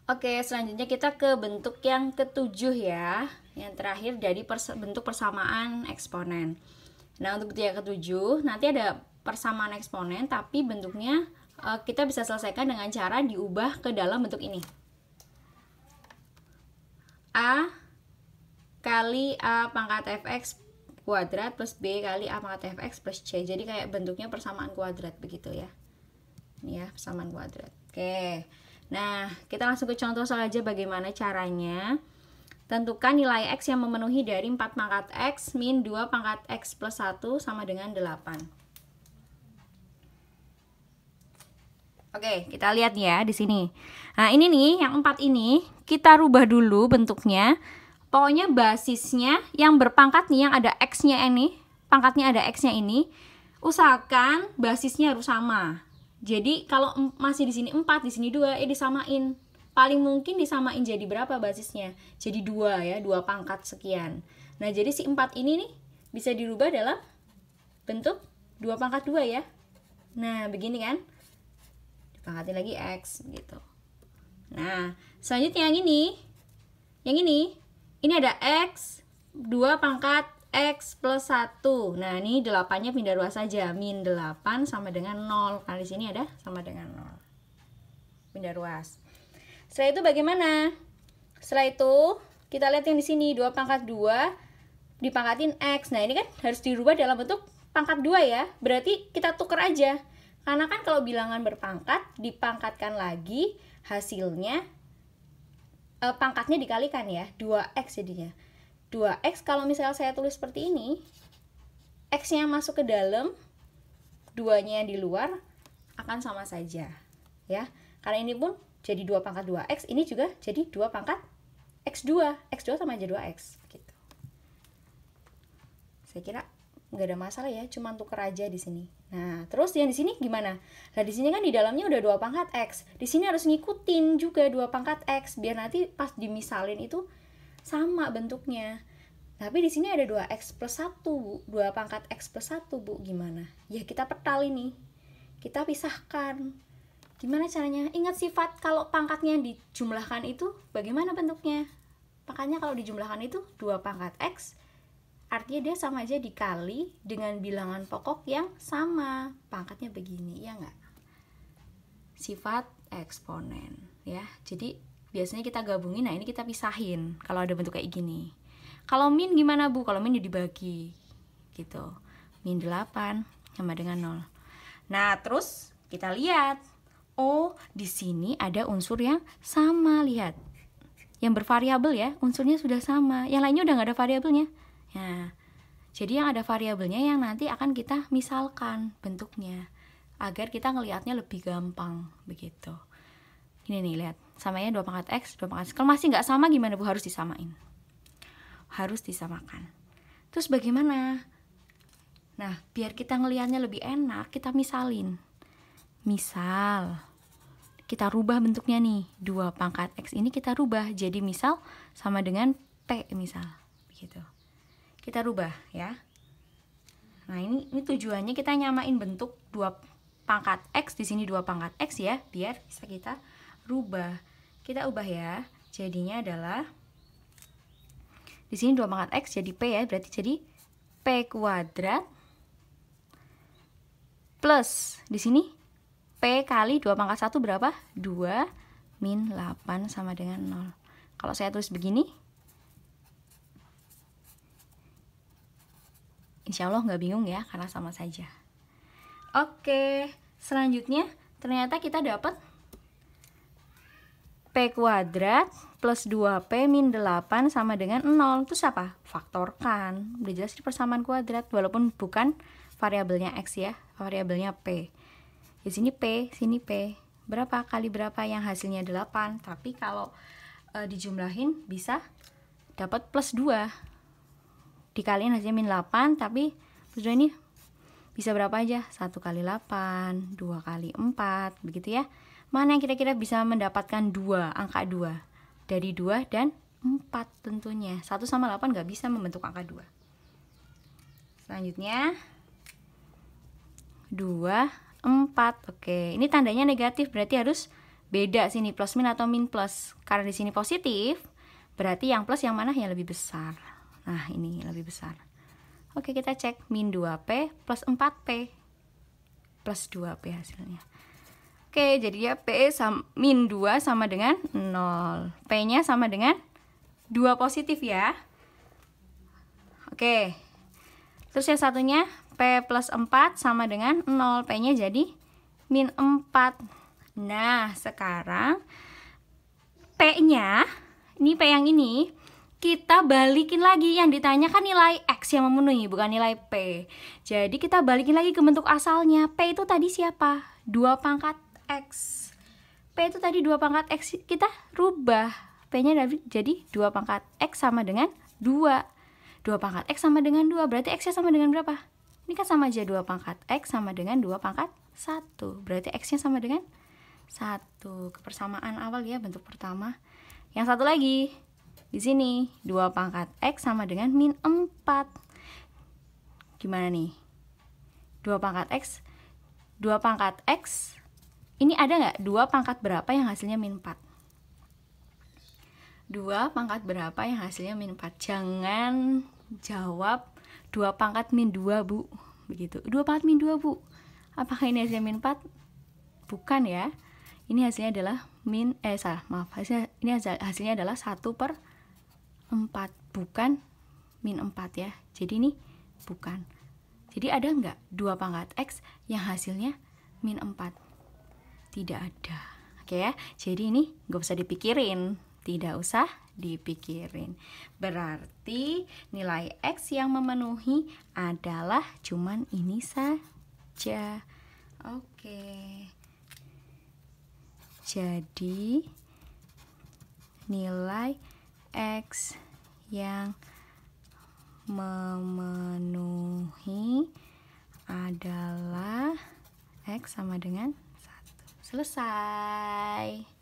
Oke, selanjutnya kita ke bentuk yang ketujuh ya. Yang terakhir dari bentuk persamaan eksponen. Nah, untuk bentuk yang ketujuh, nanti ada persamaan eksponen, tapi bentuknya kita bisa selesaikan dengan cara diubah ke dalam bentuk ini. A kali A pangkat fx kuadrat plus B kali A pangkat fx plus C. Jadi kayak bentuknya persamaan kuadrat begitu ya. Ini ya, persamaan kuadrat. Oke. Nah, kita langsung ke contoh soal aja bagaimana caranya. Tentukan nilai X yang memenuhi dari 4 pangkat X min 2 pangkat X plus 1 sama dengan 8. Oke, kita lihat ya di sini. Nah, ini nih, yang 4 ini, kita rubah dulu bentuknya. Pokoknya basisnya yang berpangkat nih, yang ada X-nya ini, pangkatnya ada X-nya ini, usahakan basisnya harus sama. Jadi kalau masih di sini 4, di sini 2, disamain. Paling mungkin disamain jadi berapa basisnya? Jadi 2 ya, 2 pangkat sekian. Nah, jadi si 4 ini nih bisa dirubah dalam bentuk 2 pangkat 2 ya. Nah, begini kan? Dipangkatin lagi X gitu. Nah, selanjutnya yang ini. Yang ini ada X 2 pangkat X plus 1. Nah, ini 8-nya pindah ruas saja. Min 8 sama dengan 0. Karena di sini ada sama dengan 0. Pindah ruas. Setelah itu bagaimana? Setelah itu, kita lihat yang di sini. 2 pangkat 2 dipangkatin X. Nah, ini kan harus dirubah dalam bentuk pangkat 2 ya. Berarti kita tuker aja. Karena kan kalau bilangan berpangkat, dipangkatkan lagi, hasilnya pangkatnya dikalikan ya. 2X jadinya. 2X kalau misalnya saya tulis seperti ini, X-nya masuk ke dalam, 2-nya di luar, akan sama saja ya. Karena ini pun jadi 2 pangkat 2X, ini juga jadi 2 pangkat X2. X2 sama aja 2X gitu. Saya kira nggak ada masalah ya, cuma tuker aja di sini. Nah, terus yang di sini gimana? Nah, di sini kan di dalamnya udah 2 pangkat X. Di sini harus ngikutin juga 2 pangkat X biar nanti pas dimisalin itu sama bentuknya. Tapi di sini ada 2X plus 1, Bu. 2 pangkat X plus 1, Bu. Gimana? Ya kita petal ini. Kita pisahkan. Gimana caranya? Ingat sifat kalau pangkatnya dijumlahkan itu bagaimana bentuknya? Pangkatnya kalau dijumlahkan itu 2 pangkat X. Artinya dia sama aja dikali dengan bilangan pokok yang sama. Pangkatnya begini, ya nggak? Sifat eksponen, ya. Jadi biasanya kita gabungin, nah ini kita pisahin kalau ada bentuk kayak gini. Kalau min gimana, Bu? Kalau min dibagi gitu. Min 8 sama dengan 0. Nah, terus kita lihat. Oh, di sini ada unsur yang sama, lihat. Yang bervariabel ya, unsurnya sudah sama. Yang lainnya udah nggak ada variabelnya. Nah, jadi yang ada variabelnya yang nanti akan kita misalkan bentuknya agar kita ngelihatnya lebih gampang begitu. Ini nih, lihat. Samanya 2 pangkat X, 2 pangkat X. Kalau masih nggak sama gimana, Bu? Harus disamain. Harus disamakan. Terus bagaimana? Nah, biar kita ngelihatnya lebih enak, kita misalin. Misal, kita rubah bentuknya nih. 2 pangkat X ini kita rubah. Jadi misal sama dengan P misal. Begitu. Kita rubah ya. Nah, ini tujuannya kita nyamain bentuk 2 pangkat X, di sini 2 pangkat X ya, biar bisa kita rubah. Kita ubah ya. Jadinya adalah di sini 2 pangkat X jadi P ya, berarti jadi P kuadrat plus di sini P kali 2 pangkat 1 berapa? 2 min 8 sama dengan 0. Kalau saya tulis begini, insya Allah nggak bingung ya, karena sama saja. Oke, selanjutnya ternyata kita dapat P kuadrat plus 2P min 8 sama dengan 0. Terus apa? Faktorkan. Udah jelas di persamaan kuadrat, walaupun bukan variabelnya X ya, variabelnya P. Di sini P, sini P. Berapa kali berapa yang hasilnya 8. Tapi kalau dijumlahin bisa dapat plus 2. Dikaliin hasilnya min 8, tapi plus 2 ini bisa berapa aja? 1 kali 8, 2 kali 4, begitu ya. Mana yang kira-kira bisa mendapatkan 2, angka 2? Dari 2 dan 4 tentunya. 1 sama 8 nggak bisa membentuk angka 2. Selanjutnya 2 4. Oke, ini tandanya negatif, berarti harus beda sini, plus min atau min plus. Karena di sini positif, berarti yang plus yang mana yang lebih besar. Nah, ini lebih besar. Oke, kita cek min 2P plus 4P. Plus 2P hasilnya. Oke, jadi ya P min 2 sama dengan 0. P-nya sama dengan 2 positif ya. Oke. Terus yang satunya P plus 4 sama dengan 0. P-nya jadi min 4. Nah, sekarang P-nya, ini P yang ini, kita balikin lagi. Yang ditanya kan nilai X yang memenuhi, bukan nilai P. Jadi kita balikin lagi ke bentuk asalnya. P itu tadi siapa? 2 pangkat X. P itu tadi 2 pangkat X. Kita rubah. P-nya jadi 2 pangkat X sama dengan 2. 2 pangkat X sama dengan 2. Berarti X-nya sama dengan berapa? Ini kan sama aja, 2 pangkat X sama dengan 2 pangkat 1. Berarti X-nya sama dengan 1. Kebersamaan awal ya, bentuk pertama. Yang satu lagi. Di sini 2 pangkat X sama dengan min 4. Gimana nih? 2 pangkat X. 2 pangkat X. Ini ada nggak 2 pangkat berapa yang hasilnya min 4? 2 pangkat berapa yang hasilnya min 4? Jangan jawab 2 pangkat min 2, Bu. Begitu. 2 pangkat min 2, Bu. Apakah ini hasilnya min 4? Bukan ya. Ini hasilnya adalah hasilnya adalah 1/4, bukan min 4 ya. Jadi ini bukan. Jadi ada nggak 2 pangkat X yang hasilnya min 4? Tidak ada. Oke ya. Jadi ini nggak usah dipikirin. Tidak usah dipikirin. Berarti nilai X yang memenuhi adalah cuman ini saja. Oke. Jadi nilai X yang memenuhi adalah X sama dengan 1. Selesai.